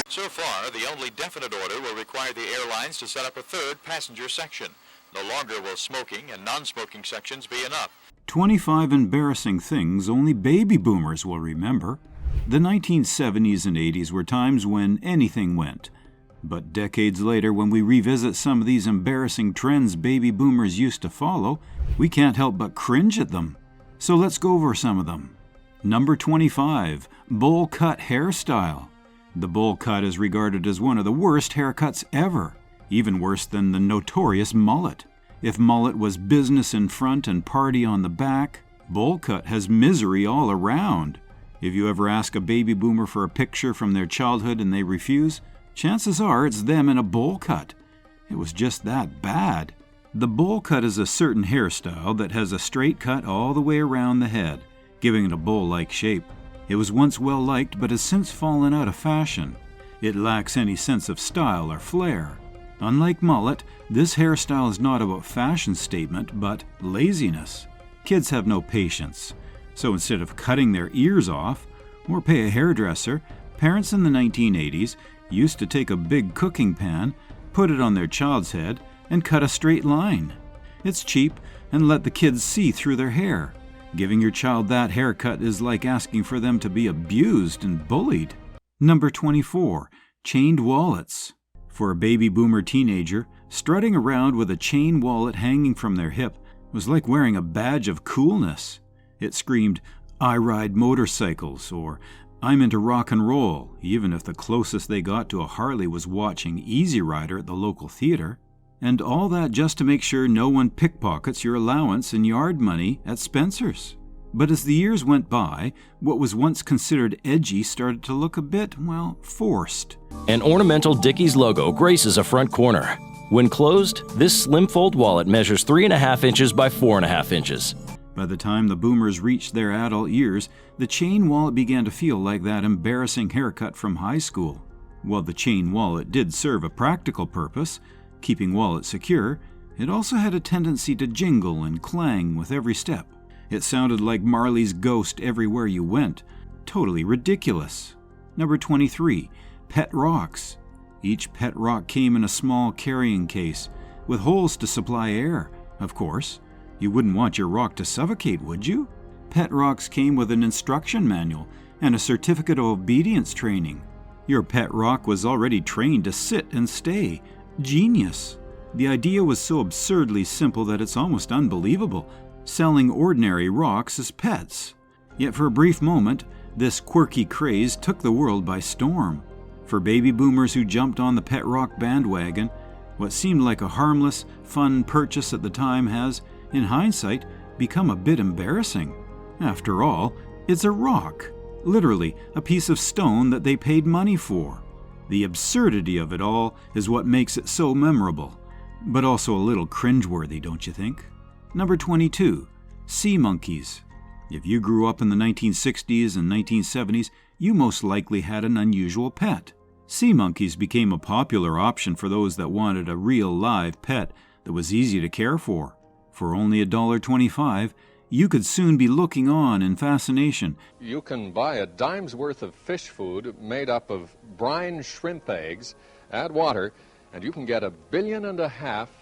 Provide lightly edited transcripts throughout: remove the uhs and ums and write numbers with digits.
So far, the only definite order will require the airlines to set up a third passenger section. No longer will smoking and non-smoking sections be enough. 25 embarrassing things only baby boomers will remember. The 1970s and 80s were times when anything went. But decades later, when we revisit some of these embarrassing trends baby boomers used to follow, we can't help but cringe at them. So let's go over some of them. Number 25, bowl cut hairstyle. The bowl cut is regarded as one of the worst haircuts ever, even worse than the notorious mullet. If mullet was business in front and party on the back, bowl cut has misery all around. If you ever ask a baby boomer for a picture from their childhood and they refuse, chances are it's them in a bowl cut. It was just that bad. The bowl cut is a certain hairstyle that has a straight cut all the way around the head, giving it a bowl-like shape. It was once well-liked but has since fallen out of fashion. It lacks any sense of style or flair. Unlike mullet, this hairstyle is not about fashion statement but laziness. Kids have no patience, so instead of cutting their ears off or pay a hairdresser, parents in the 1980s used to take a big cooking pan, put it on their child's head, and cut a straight line. It's cheap and let the kids see through their hair. Giving your child that haircut is like asking for them to be abused and bullied. Number 24, chained wallets. For a baby boomer teenager, strutting around with a chain wallet hanging from their hip was like wearing a badge of coolness. It screamed, "I ride motorcycles," or "I'm into rock and roll," even if the closest they got to a Harley was watching Easy Rider at the local theater. And all that just to make sure no one pickpockets your allowance and yard money at Spencer's. But as the years went by, what was once considered edgy started to look a bit, forced. An ornamental Dickies logo graces a front corner. When closed, this slim fold wallet measures 3.5 inches by 4.5 inches. By the time the boomers reached their adult years, the chain wallet began to feel like that embarrassing haircut from high school. While the chain wallet did serve a practical purpose, keeping wallets secure, it also had a tendency to jingle and clang with every step. It sounded like Marley's Ghost everywhere you went. Totally ridiculous. Number 23, pet rocks. Each pet rock came in a small carrying case, with holes to supply air, of course. You wouldn't want your rock to suffocate, would you? Pet rocks came with an instruction manual and a certificate of obedience training. Your pet rock was already trained to sit and stay. Genius. The idea was so absurdly simple that it's almost unbelievable, selling ordinary rocks as pets. Yet for a brief moment, this quirky craze took the world by storm. For baby boomers who jumped on the pet rock bandwagon, what seemed like a harmless, fun purchase at the time has, in hindsight, become a bit embarrassing. After all, it's a rock, literally a piece of stone that they paid money for. The absurdity of it all is what makes it so memorable, but also a little cringe-worthy, don't you think? Number 22, sea monkeys. If you grew up in the 1960s and 1970s, you most likely had an unusual pet. Sea monkeys became a popular option for those that wanted a real live pet that was easy to care for. For only $1.25, you could soon be looking on in fascination. You can buy a dime's worth of fish food made up of brine shrimp eggs, add water, and you can get 1.5 billion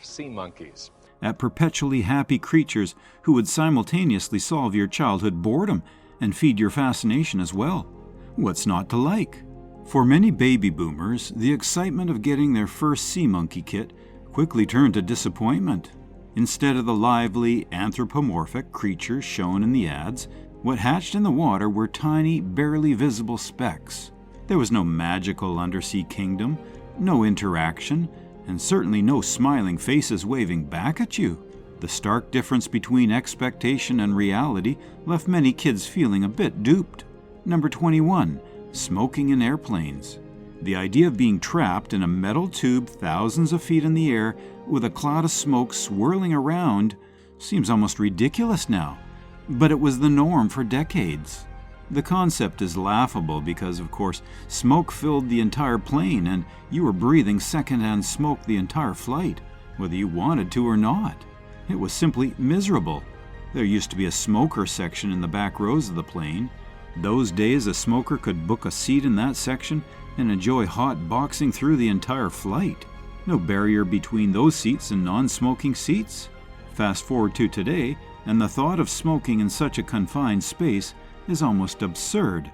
sea monkeys. At perpetually happy creatures who would simultaneously solve your childhood boredom and feed your fascination as well. What's not to like? For many baby boomers, the excitement of getting their first sea monkey kit quickly turned to disappointment. Instead of the lively, anthropomorphic creatures shown in the ads, what hatched in the water were tiny, barely visible specks. There was no magical undersea kingdom, no interaction, and certainly no smiling faces waving back at you. The stark difference between expectation and reality left many kids feeling a bit duped. Number 21, smoking in airplanes. The idea of being trapped in a metal tube thousands of feet in the air with a cloud of smoke swirling around seems almost ridiculous now, but it was the norm for decades. The concept is laughable because, of course, smoke filled the entire plane and you were breathing secondhand smoke the entire flight, whether you wanted to or not. It was simply miserable. There used to be a smoker section in the back rows of the plane. Those days a smoker could book a seat in that section and enjoy hot boxing through the entire flight. No barrier between those seats and non-smoking seats. Fast forward to today, and the thought of smoking in such a confined space is almost absurd.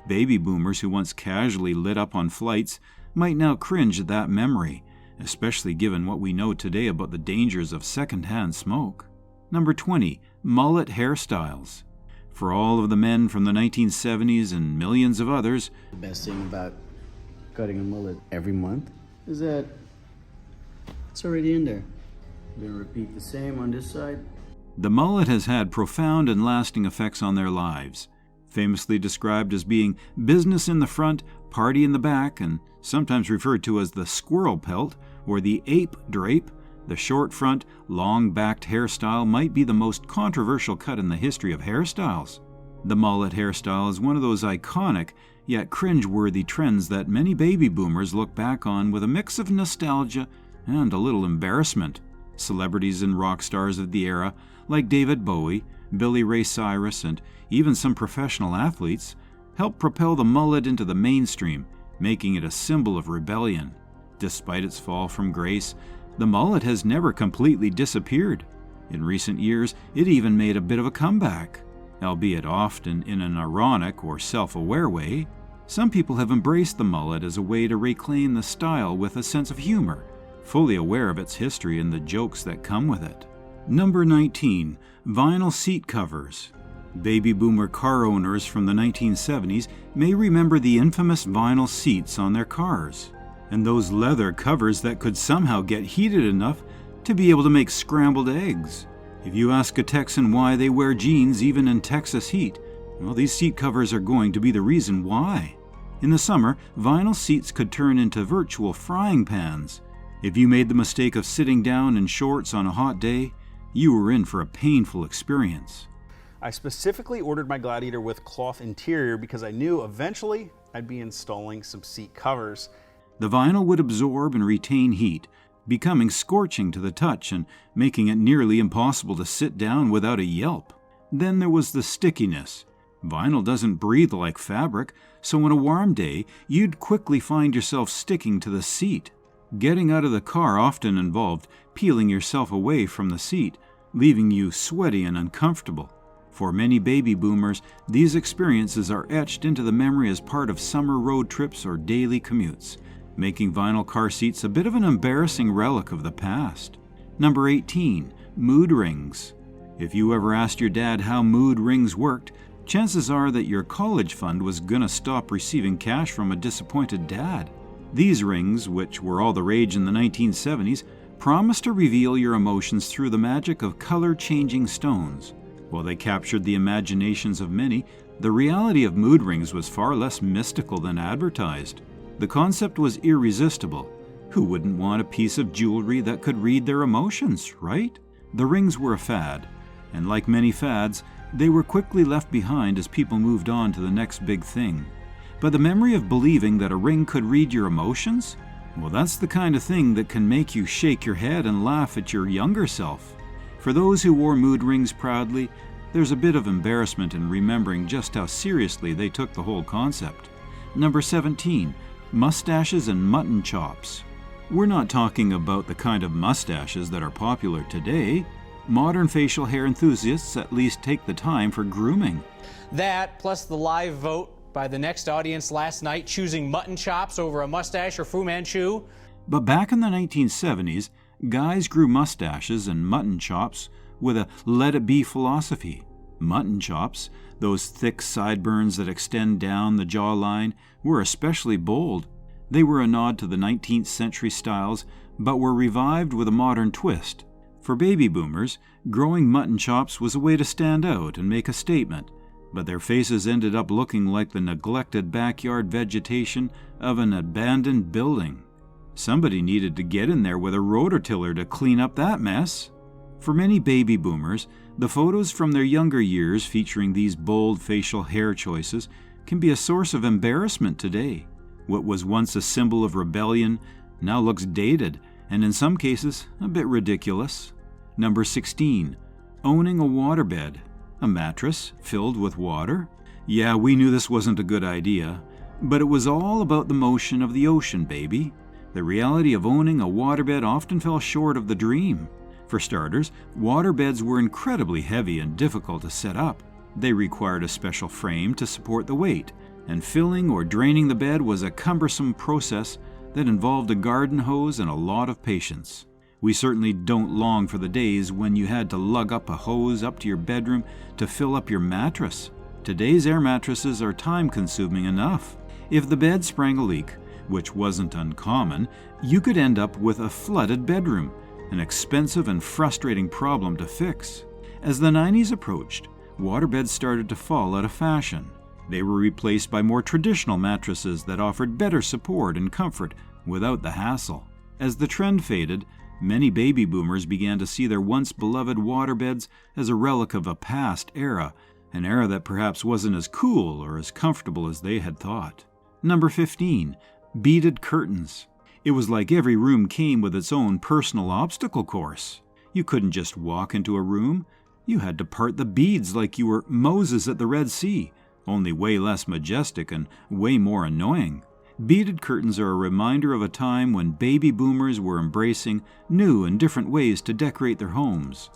Baby boomers who once casually lit up on flights might now cringe at that memory, especially given what we know today about the dangers of secondhand smoke. Number 20. Mullet hairstyles. For all of the men from the 1970s and millions of others, the best thing about cutting a mullet every month is that it's already in there. I'm going to repeat the same on this side. the mullet has had profound and lasting effects on their lives. Famously described as being business in the front, party in the back, and sometimes referred to as the squirrel pelt or the ape drape, the short front, long-backed hairstyle might be the most controversial cut in the history of hairstyles. The mullet hairstyle is one of those iconic, yet cringe-worthy trends that many baby boomers look back on with a mix of nostalgia and a little embarrassment. Celebrities and rock stars of the era, like David Bowie, Billy Ray Cyrus, and even some professional athletes, helped propel the mullet into the mainstream, making it a symbol of rebellion. Despite its fall from grace, the mullet has never completely disappeared. In recent years, it even made a bit of a comeback, albeit often in an ironic or self-aware way. Some people have embraced the mullet as a way to reclaim the style with a sense of humor, fully aware of its history and the jokes that come with it. Number 19. Vinyl seat covers. Baby boomer car owners from the 1970s may remember the infamous vinyl seats on their cars, and those leather covers that could somehow get heated enough to be able to make scrambled eggs. If you ask a Texan why they wear jeans even in Texas heat, well, these seat covers are going to be the reason why. In the summer, vinyl seats could turn into virtual frying pans. If you made the mistake of sitting down in shorts on a hot day, you were in for a painful experience. I specifically ordered my Gladiator with cloth interior because I knew eventually I'd be installing some seat covers. The vinyl would absorb and retain heat, becoming scorching to the touch and making it nearly impossible to sit down without a yelp. Then there was the stickiness. Vinyl doesn't breathe like fabric, so on a warm day, you'd quickly find yourself sticking to the seat. Getting out of the car often involved peeling yourself away from the seat, leaving you sweaty and uncomfortable. For many baby boomers, these experiences are etched into the memory as part of summer road trips or daily commutes, making vinyl car seats a bit of an embarrassing relic of the past. Number 18. Mood rings. If you ever asked your dad how mood rings worked, chances are that your college fund was gonna stop receiving cash from a disappointed dad. These rings, which were all the rage in the 1970s, promised to reveal your emotions through the magic of color-changing stones. While they captured the imaginations of many, the reality of mood rings was far less mystical than advertised. The concept was irresistible. Who wouldn't want a piece of jewelry that could read their emotions, right? The rings were a fad, and like many fads, they were quickly left behind as people moved on to the next big thing. But the memory of believing that a ring could read your emotions? Well, that's the kind of thing that can make you shake your head and laugh at your younger self. For those who wore mood rings proudly, there's a bit of embarrassment in remembering just how seriously they took the whole concept. Number 17. Mustaches and mutton chops. We're not talking about the kind of mustaches that are popular today. Modern facial hair enthusiasts at least take the time for grooming. That, plus the live vote by the next audience last night choosing mutton chops over a mustache or Fu Manchu. But back in the 1970s, guys grew mustaches and mutton chops with a let-it-be philosophy. Mutton chops, those thick sideburns that extend down the jawline, were especially bold. They were a nod to the 19th century styles, but were revived with a modern twist. For baby boomers, growing mutton chops was a way to stand out and make a statement, but their faces ended up looking like the neglected backyard vegetation of an abandoned building. Somebody needed to get in there with a rototiller to clean up that mess. For many baby boomers, the photos from their younger years featuring these bold facial hair choices can be a source of embarrassment today. What was once a symbol of rebellion now looks dated and in some cases a bit ridiculous. Number 16. Owning a waterbed. A mattress filled with water. Yeah, we knew this wasn't a good idea, but it was all about the motion of the ocean, baby. The reality of owning a waterbed often fell short of the dream. For starters, waterbeds were incredibly heavy and difficult to set up. They required a special frame to support the weight, and filling or draining the bed was a cumbersome process that involved a garden hose and a lot of patience. We certainly don't long for the days when you had to lug up a hose up to your bedroom to fill up your mattress. Today's air mattresses are time-consuming enough. If the bed sprang a leak, which wasn't uncommon, you could end up with a flooded bedroom, an expensive and frustrating problem to fix. As the 90s approached, waterbeds started to fall out of fashion. They were replaced by more traditional mattresses that offered better support and comfort without the hassle. As the trend faded, many baby boomers began to see their once beloved waterbeds as a relic of a past era, an era that perhaps wasn't as cool or as comfortable as they had thought. Number 15. Beaded curtains. It was like every room came with its own personal obstacle course. You couldn't just walk into a room. You had to part the beads like you were Moses at the Red Sea, only way less majestic and way more annoying. Beaded curtains are a reminder of a time when baby boomers were embracing new and different ways to decorate their homes.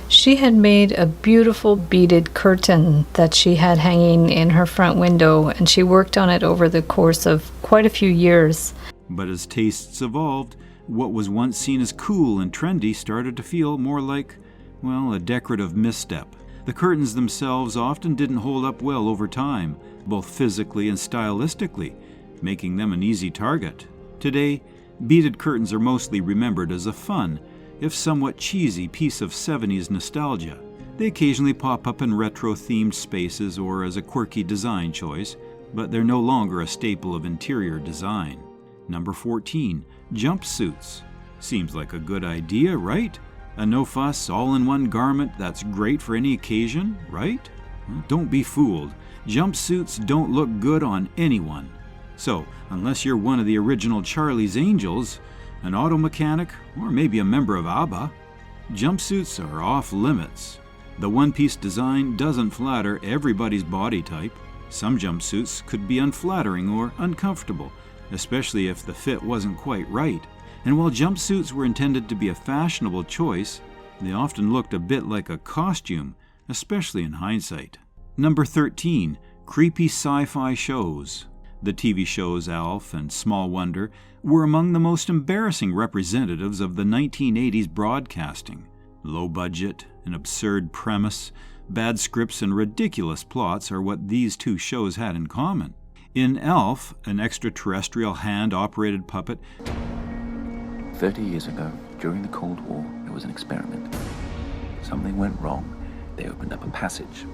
She had made a beautiful beaded curtain that she had hanging in her front window, and she worked on it over the course of quite a few years. But as tastes evolved, what was once seen as cool and trendy started to feel more like, well, a decorative misstep. The curtains themselves often didn't hold up well over time, both physically and stylistically, making them an easy target. Today, beaded curtains are mostly remembered as a fun, if somewhat cheesy, piece of 70s nostalgia. They occasionally pop up in retro-themed spaces or as a quirky design choice, but they're no longer a staple of interior design. Number 14. Jumpsuits. Seems like a good idea, right? A no-fuss, all-in-one garment that's great for any occasion, right? Well, don't be fooled. Jumpsuits don't look good on anyone. So, unless you're one of the original Charlie's Angels, an auto mechanic, or maybe a member of ABBA, jumpsuits are off limits. The one-piece design doesn't flatter everybody's body type. Some jumpsuits could be unflattering or uncomfortable, especially if the fit wasn't quite right. And while jumpsuits were intended to be a fashionable choice, they often looked a bit like a costume, especially in hindsight. Number 13. Creepy sci-fi shows. The TV shows Alf and Small Wonder were among the most embarrassing representatives of the 1980s broadcasting. Low budget, an absurd premise, bad scripts, and ridiculous plots are what these two shows had in common. In Alf, an extraterrestrial hand-operated puppet, 30 years ago, during the Cold War, there was an experiment. Something went wrong. They opened up a passage.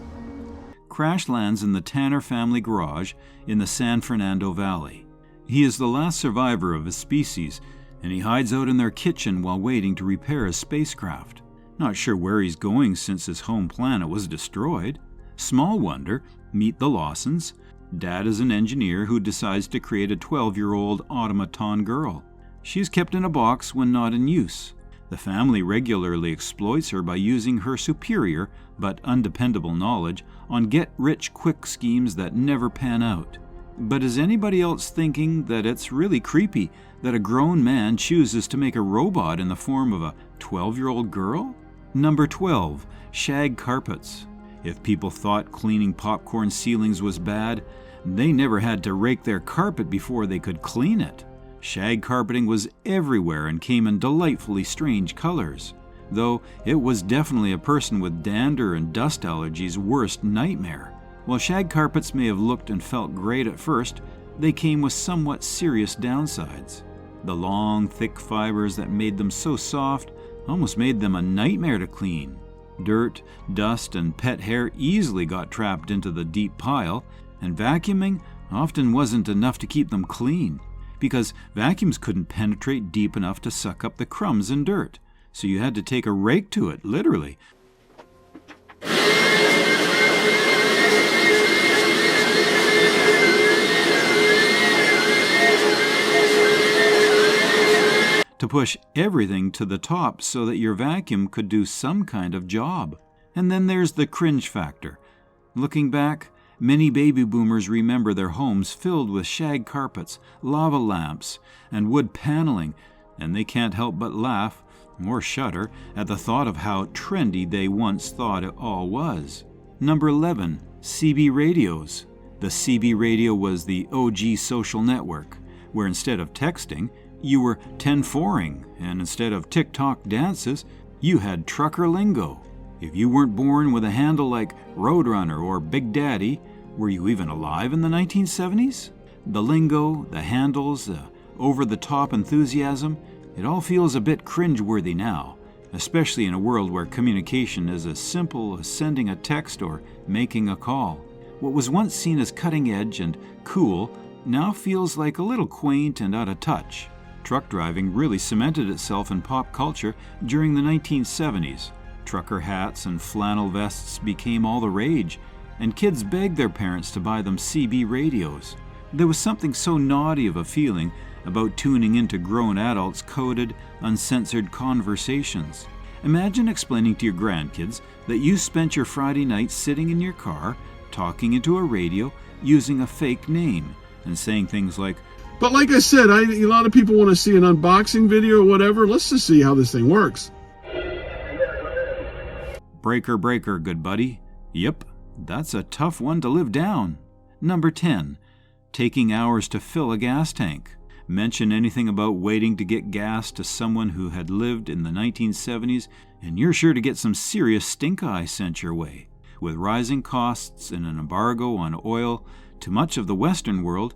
crash lands in the Tanner family garage in the San Fernando Valley. He is the last survivor of his species, and he hides out in their kitchen while waiting to repair his spacecraft. Not sure where he's going since his home planet was destroyed. Small wonder, meet the Lawsons. Dad is an engineer who decides to create a 12-year-old automaton girl. She is kept in a box when not in use. The family regularly exploits her by using her superior but undependable knowledge on get-rich-quick schemes that never pan out. But is anybody else thinking that it's really creepy that a grown man chooses to make a robot in the form of a 12-year-old girl? Number 12. Shag carpets. If people thought cleaning popcorn ceilings was bad, they never had to rake their carpet before they could clean it. Shag carpeting was everywhere and came in delightfully strange colors, though it was definitely a person with dander and dust allergies' worst nightmare. While shag carpets may have looked and felt great at first, they came with somewhat serious downsides. The long, thick fibers that made them so soft almost made them a nightmare to clean. Dirt, dust, and pet hair easily got trapped into the deep pile, and vacuuming often wasn't enough to keep them clean, because vacuums couldn't penetrate deep enough to suck up the crumbs and dirt, so you had to take a rake to it, literally. To push everything to the top so that your vacuum could do some kind of job. And then there's the cringe factor. Looking back, Many baby boomers remember their homes filled with shag carpets, lava lamps, and wood paneling, and they can't help but laugh or shudder at the thought of how trendy they once thought it all was. Number 11, CB radios. The CB radio was the OG social network, where instead of texting, you were 10-4ing, and instead of TikTok dances, you had trucker lingo. If you weren't born with a handle like Roadrunner or Big Daddy, were you even alive in the 1970s? The lingo, the handles, the over-the-top enthusiasm, it all feels a bit cringe-worthy now, especially in a world where communication is as simple as sending a text or making a call. What was once seen as cutting-edge and cool now feels like a little quaint and out of touch. Truck driving really cemented itself in pop culture during the 1970s. Trucker hats and flannel vests became all the rage, and kids begged their parents to buy them CB radios. There was something so naughty of a feeling about tuning into grown adults' coded, uncensored conversations. Imagine explaining to your grandkids that you spent your Friday night sitting in your car, talking into a radio, using a fake name, and saying things like, "But like I said, a lot of people want to see an unboxing video or whatever. Let's just see how this thing works." Breaker, breaker, good buddy. Yep, that's a tough one to live down. Number 10, taking hours to fill a gas tank. Mention anything about waiting to get gas to someone who had lived in the 1970s, and you're sure to get some serious stink eye sent your way. With rising costs and an embargo on oil to much of the Western world,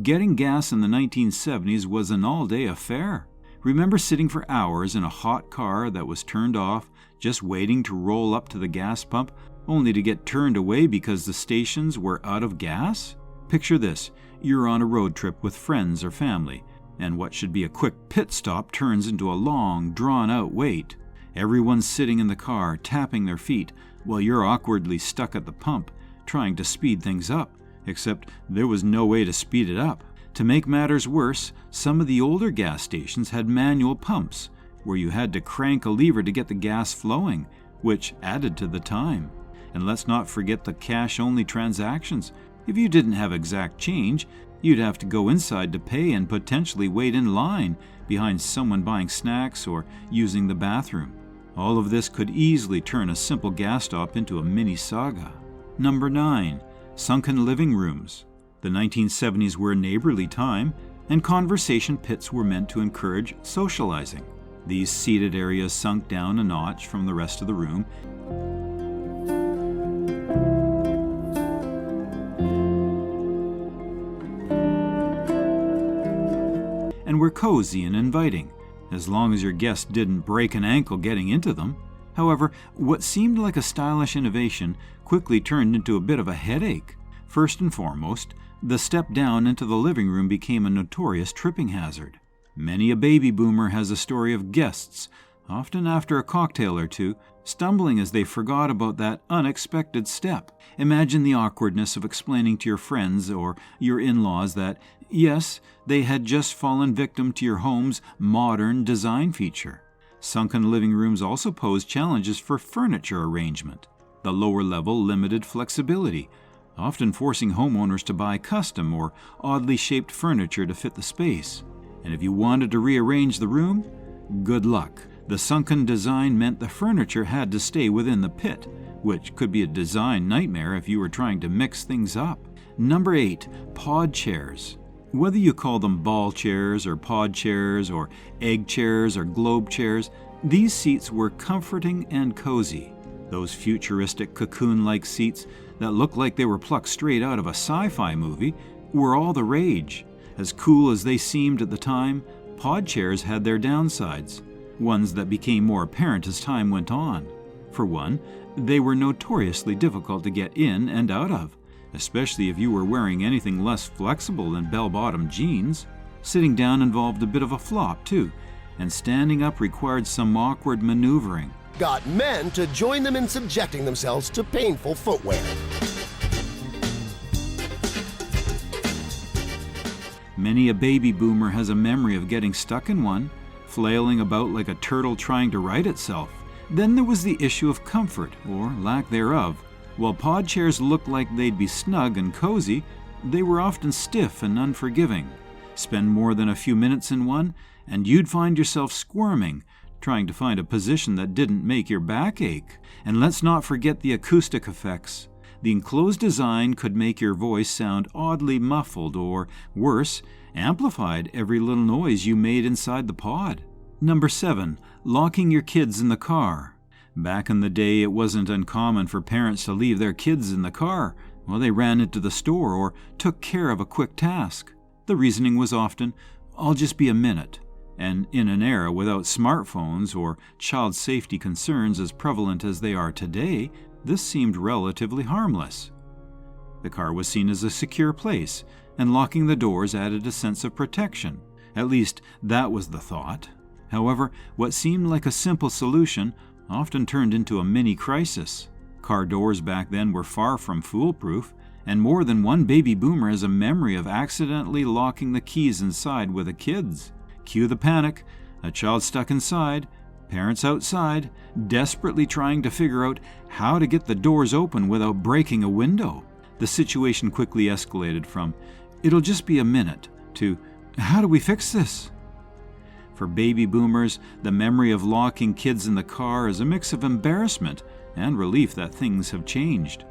getting gas in the 1970s was an all-day affair. Remember sitting for hours in a hot car that was turned off, just waiting to roll up to the gas pump, only to get turned away because the stations were out of gas? Picture this. You're on a road trip with friends or family, and what should be a quick pit stop turns into a long, drawn-out wait. Everyone's sitting in the car, tapping their feet, while you're awkwardly stuck at the pump, trying to speed things up, except there was no way to speed it up. To make matters worse, some of the older gas stations had manual pumps, where you had to crank a lever to get the gas flowing, which added to the time. And let's not forget the cash-only transactions. If you didn't have exact change, you'd have to go inside to pay and potentially wait in line behind someone buying snacks or using the bathroom. All of this could easily turn a simple gas stop into a mini saga. Number 9, sunken living rooms. The 1970s were a neighborly time, and conversation pits were meant to encourage socializing. These seated areas sunk down a notch from the rest of the room, and were cozy and inviting, as long as your guest didn't break an ankle getting into them. However, what seemed like a stylish innovation quickly turned into a bit of a headache. First and foremost, the step down into the living room became a notorious tripping hazard. Many a baby boomer has a story of guests, often after a cocktail or two, stumbling as they forgot about that unexpected step. Imagine the awkwardness of explaining to your friends or your in-laws that, yes, they had just fallen victim to your home's modern design feature. Sunken living rooms also pose challenges for furniture arrangement. The lower level limited flexibility, often forcing homeowners to buy custom or oddly shaped furniture to fit the space. And if you wanted to rearrange the room, good luck. The sunken design meant the furniture had to stay within the pit, which could be a design nightmare if you were trying to mix things up. Number 8, pod chairs. Whether you call them ball chairs or pod chairs or egg chairs or globe chairs, these seats were comforting and cozy. Those futuristic cocoon-like seats that looked like they were plucked straight out of a sci-fi movie were all the rage. As cool as they seemed at the time, pod chairs had their downsides, ones that became more apparent as time went on. For one, they were notoriously difficult to get in and out of, especially if you were wearing anything less flexible than bell-bottom jeans. Sitting down involved a bit of a flop, too, and standing up required some awkward maneuvering. Got men to join them in subjecting themselves to painful footwear. Many a baby boomer has a memory of getting stuck in one, flailing about like a turtle trying to right itself. Then there was the issue of comfort, or lack thereof. While pod chairs looked like they'd be snug and cozy, they were often stiff and unforgiving. Spend more than a few minutes in one, and you'd find yourself squirming, trying to find a position that didn't make your back ache. And let's not forget the acoustic effects. The enclosed design could make your voice sound oddly muffled or, worse, amplified every little noise you made inside the pod. Number 7. Locking your kids in the car. Back in the day, it wasn't uncommon for parents to leave their kids in the car while they ran into the store or took care of a quick task. The reasoning was often, "I'll just be a minute." And in an era without smartphones or child safety concerns as prevalent as they are today, this seemed relatively harmless. The car was seen as a secure place, and locking the doors added a sense of protection. At least, that was the thought. However, what seemed like a simple solution often turned into a mini crisis. Car doors back then were far from foolproof, and more than one baby boomer has a memory of accidentally locking the keys inside with the kids. Cue the panic, a child stuck inside, parents outside, desperately trying to figure out how to get the doors open without breaking a window. The situation quickly escalated from, "It'll just be a minute," to, "How do we fix this?" For baby boomers, the memory of locking kids in the car is a mix of embarrassment and relief that things have changed.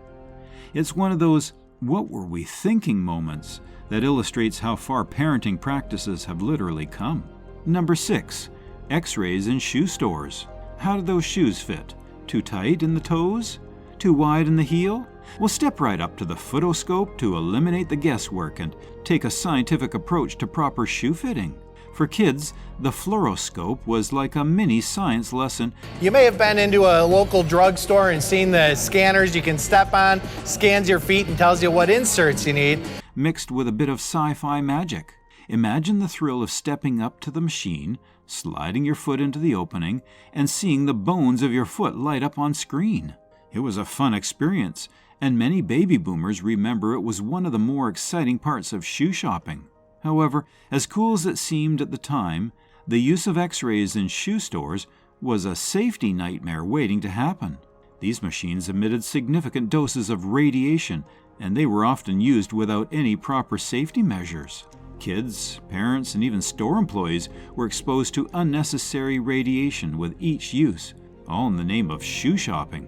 It's one of those "what were we thinking" moments that illustrates how far parenting practices have literally come. Number 6. X-rays in shoe stores. How do those shoes fit? Too tight in the toes? Too wide in the heel? Well, step right up to the footoscope to eliminate the guesswork and take a scientific approach to proper shoe fitting. For kids, the fluoroscope was like a mini science lesson. You may have been into a local drugstore and seen the scanners you can step on, scans your feet and tells you what inserts you need. Mixed with a bit of sci-fi magic. Imagine the thrill of stepping up to the machine, sliding your foot into the opening, and seeing the bones of your foot light up on screen. It was a fun experience, and many baby boomers remember it was one of the more exciting parts of shoe shopping. However, as cool as it seemed at the time, the use of X-rays in shoe stores was a safety nightmare waiting to happen. These machines emitted significant doses of radiation, and they were often used without any proper safety measures. Kids, parents, and even store employees were exposed to unnecessary radiation with each use, all in the name of shoe shopping.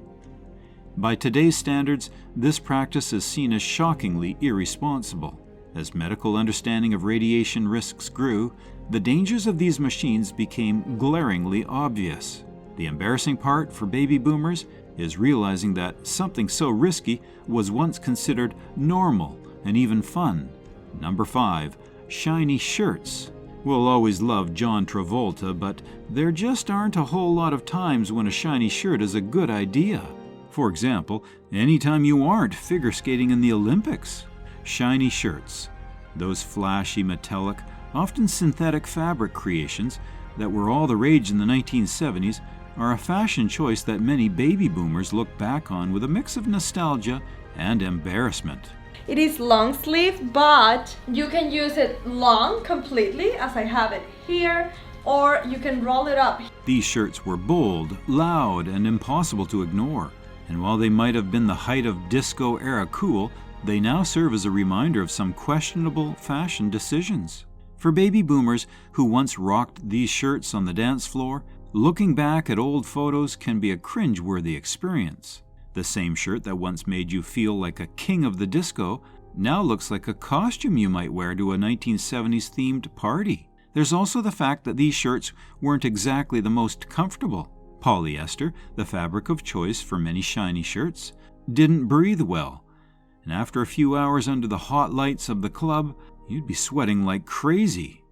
By today's standards, this practice is seen as shockingly irresponsible. As medical understanding of radiation risks grew, the dangers of these machines became glaringly obvious. The embarrassing part for baby boomers is realizing that something so risky was once considered normal and even fun. Number 5. Shiny shirts. We'll always love John Travolta, but there just aren't a whole lot of times when a shiny shirt is a good idea. For example, anytime you aren't figure skating in the Olympics. Shiny shirts, those flashy, metallic, often synthetic fabric creations that were all the rage in the 1970s, are a fashion choice that many baby boomers look back on with a mix of nostalgia and embarrassment. It is long sleeve, but you can use it long completely, as I have it here, or you can roll it up. These shirts were bold, loud, and impossible to ignore. And while they might have been the height of disco-era cool, they now serve as a reminder of some questionable fashion decisions. For baby boomers who once rocked these shirts on the dance floor, looking back at old photos can be a cringe-worthy experience. The same shirt that once made you feel like a king of the disco now looks like a costume you might wear to a 1970s themed party. There's also the fact that these shirts weren't exactly the most comfortable. Polyester, the fabric of choice for many shiny shirts, didn't breathe well. And after a few hours under the hot lights of the club, you'd be sweating like crazy.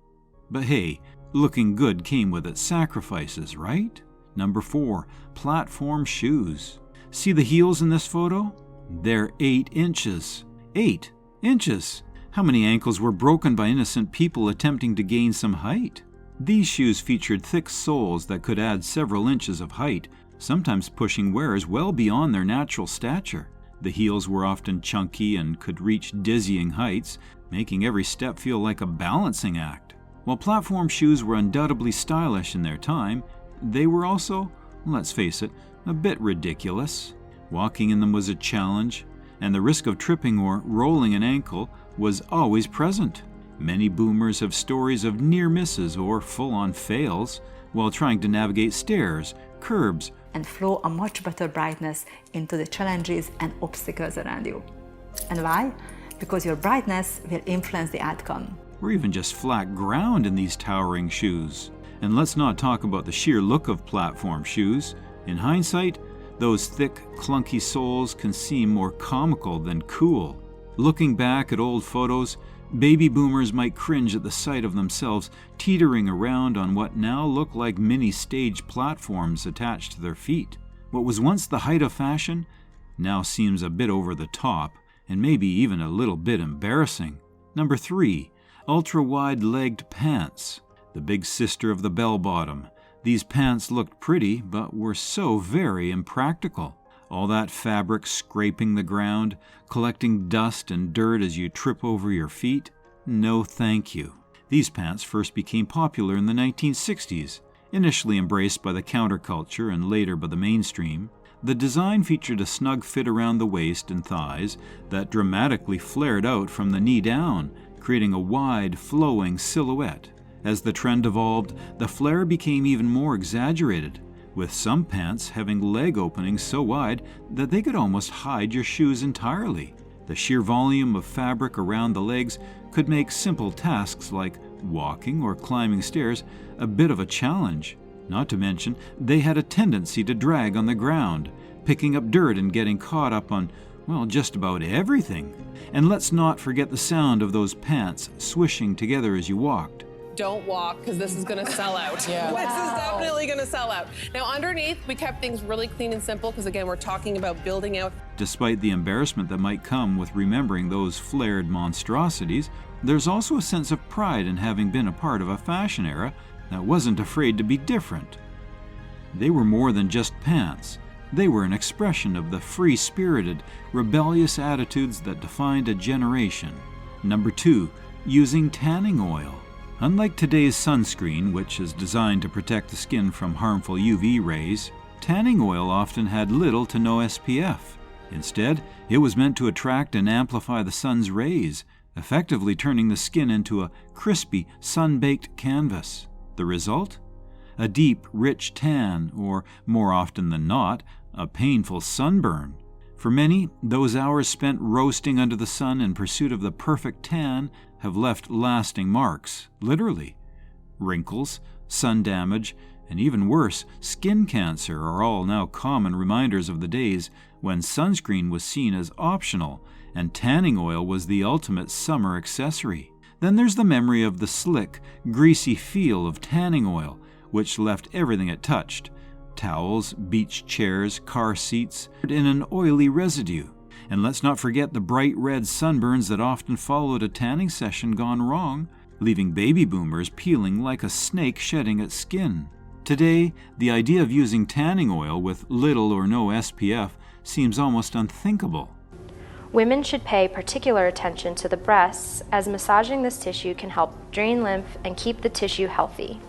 But hey, looking good came with its sacrifices, right? Number 4, platform shoes. See the heels in this photo? They're 8 inches. 8 inches! How many ankles were broken by innocent people attempting to gain some height? These shoes featured thick soles that could add several inches of height, sometimes pushing wearers well beyond their natural stature. The heels were often chunky and could reach dizzying heights, making every step feel like a balancing act. While platform shoes were undoubtedly stylish in their time, they were also, let's face it, a bit ridiculous. Walking in them was a challenge, and the risk of tripping or rolling an ankle was always present. Many boomers have stories of near misses or full-on fails while trying to navigate stairs, curbs, and flow a much better brightness into the challenges and obstacles around you. And why? Because your brightness will influence the outcome. or even just flat ground in these towering shoes. And let's not talk about the sheer look of platform shoes. In hindsight, those thick, clunky soles can seem more comical than cool. Looking back at old photos, baby boomers might cringe at the sight of themselves teetering around on what now look like mini stage platforms attached to their feet. What was once the height of fashion now seems a bit over the top, and maybe even a little bit embarrassing. Number 3, ultra-wide-legged pants. The big sister of the bell-bottom. These pants looked pretty, but were so very impractical. All that fabric scraping the ground, collecting dust and dirt as you trip over your feet? No thank you. These pants first became popular in the 1960s, initially embraced by the counterculture and later by the mainstream. The design featured a snug fit around the waist and thighs that dramatically flared out from the knee down, creating a wide, flowing silhouette. As the trend evolved, the flare became even more exaggerated, with some pants having leg openings so wide that they could almost hide your shoes entirely. The sheer volume of fabric around the legs could make simple tasks like walking or climbing stairs a bit of a challenge. Not to mention, they had a tendency to drag on the ground, picking up dirt and getting caught up on, well, just about everything. And let's not forget the sound of those pants swishing together as you walked. Don't walk, because this is going to sell out. Yeah. This is definitely going to sell out. Now, underneath, we kept things really clean and simple, because again, we're talking about building out. Despite the embarrassment that might come with remembering those flared monstrosities, there's also a sense of pride in having been a part of a fashion era that wasn't afraid to be different. They were more than just pants. They were an expression of the free-spirited, rebellious attitudes that defined a generation. Number 2, using tanning oil. Unlike today's sunscreen, which is designed to protect the skin from harmful UV rays, tanning oil often had little to no SPF. Instead, it was meant to attract and amplify the sun's rays, effectively turning the skin into a crispy, sun-baked canvas. The result? A deep, rich tan, or more often than not, a painful sunburn. For many, those hours spent roasting under the sun in pursuit of the perfect tan have left lasting marks, literally. Wrinkles, sun damage, and even worse, skin cancer are all now common reminders of the days when sunscreen was seen as optional and tanning oil was the ultimate summer accessory. Then there's the memory of the slick, greasy feel of tanning oil, which left everything it touched. Towels, beach chairs, car seats, in an oily residue. And let's not forget the bright red sunburns that often followed a tanning session gone wrong, leaving baby boomers peeling like a snake shedding its skin. Today, the idea of using tanning oil with little or no SPF seems almost unthinkable. Women should pay particular attention to the breasts, as massaging this tissue can help drain lymph and keep the tissue healthy.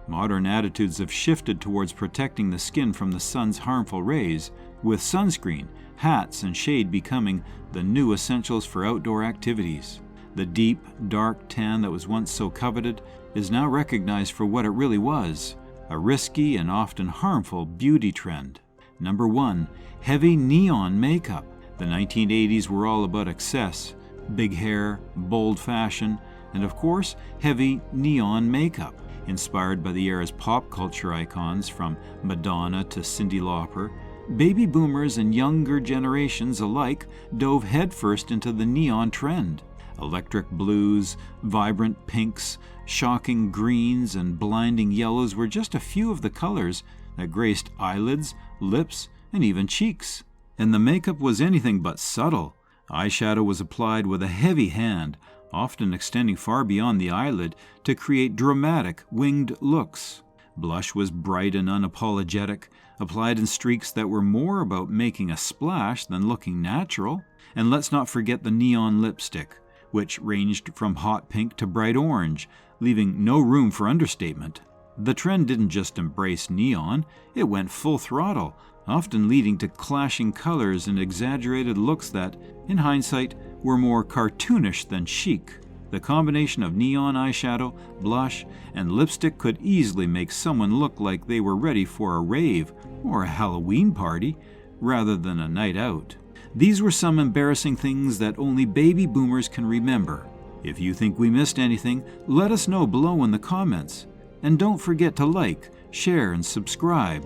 Modern attitudes have shifted towards protecting the skin from the sun's harmful rays, with sunscreen, hats, and shade becoming the new essentials for outdoor activities. The deep, dark tan that was once so coveted is now recognized for what it really was, a risky and often harmful beauty trend. Number 1, heavy neon makeup. The 1980s were all about excess, big hair, bold fashion, and of course, heavy neon makeup. Inspired by the era's pop culture icons from Madonna to Cyndi Lauper, baby boomers and younger generations alike dove headfirst into the neon trend. Electric blues, vibrant pinks, shocking greens, and blinding yellows were just a few of the colors that graced eyelids, lips, and even cheeks. And the makeup was anything but subtle. Eyeshadow was applied with a heavy hand, often extending far beyond the eyelid to create dramatic, winged looks. Blush was bright and unapologetic, applied in streaks that were more about making a splash than looking natural. And let's not forget the neon lipstick, which ranged from hot pink to bright orange, leaving no room for understatement. The trend didn't just embrace neon, it went full throttle, often leading to clashing colors and exaggerated looks that, in hindsight, were more cartoonish than chic. The combination of neon eyeshadow, blush, and lipstick could easily make someone look like they were ready for a rave or a Halloween party rather than a night out. These were some embarrassing things that only baby boomers can remember. If you think we missed anything, let us know below in the comments. And don't forget to like, share, and subscribe.